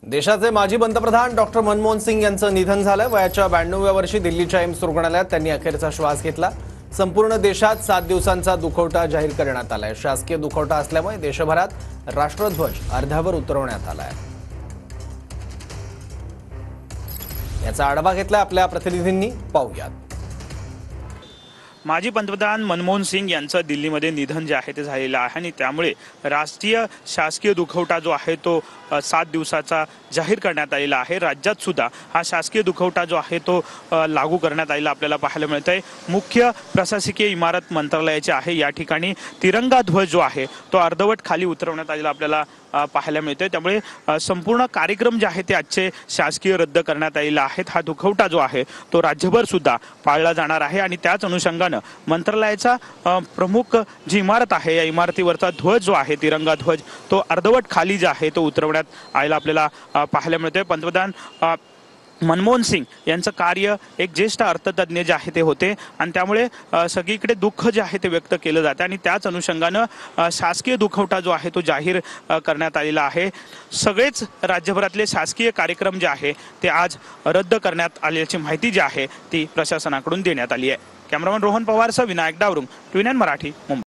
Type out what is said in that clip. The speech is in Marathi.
देशाचे माजी पंतप्रधान डॉक्टर मनमोहन सिंग यांचं निधन झालं। वयाच्या 92व्या वर्षी दिल्लीच्या एम्स रुग्णालयात त्यांनी अखेरचा श्वास घेतला। संपूर्ण देशात 7 दिवसांचा दुखवटा जाहीर करण्यात आलाय। शासकीय दुखवटा असल्यामुळे देशभरात राष्ट्रध्वज अर्ध्यावर उतरवण्यात आलाय। याचा आढावा घेतला आपल्या प्रतिनिधींनी, पाहूयात। माजी पंतप्रधान मनमोहन सिंग यांचं दिल्लीमध्ये निधन जे आहे ते झालेलं आहे आणि त्यामुळे राष्ट्रीय शासकीय दुखवटा जो आहे तो 7 दिवसाचा जाहीर करण्यात आलेला आहे। राज्यात सुद्धा हा शासकीय दुखवटा जो आहे तो लागू करण्यात आलेला आपल्याला पाहायला मिळत आहे। मुख्य प्रशासकीय इमारत मंत्रालयाची आहे। या ठिकाणी तिरंगा ध्वज जो आहे तो अर्धवट खाली उतरवण्यात आलेला आपल्याला पाहायला मिळतोय। त्यामुळे संपूर्ण कार्यक्रम जे आहे ते आजचे शासकीय रद्द करण्यात आलेले आहेत। हा दुखवटा जो आहे तो राज्यभर सुद्धा पाळला जाणार आहे आणि त्याच अनुषंगाने मंत्रालयाचा प्रमुख जी इमारत आहे या इमारतीवरचा ध्वज जो आहे तिरंगा ध्वज तो अर्धवट खाली जे आहे तो उतरवण्यात आलेला आपल्याला पाहायला मिळतोय। पंतप्रधान मनमोहन सिंग यांचं कार्य एक ज्येष्ठ अर्थतज्ञ जे आहे ते होते आणि त्यामुळे सगळीकडे दुःख जे आहे ते व्यक्त केलं जाते आणि त्याच अनुषंगाने शासकीय दुखवटा जो आहे तो जाहीर करण्यात आलेला आहे। सगळेच राज्यभरातले शासकीय कार्यक्रम जे आहे ते आज रद्द करण्यात आल्याची माहिती जी आहे ती प्रशासनाकडून देण्यात आली आहे। कॅमेरामन रोहन पवारसह विनायक डावरुंग, ट्विन एन मराठी, मुंबई।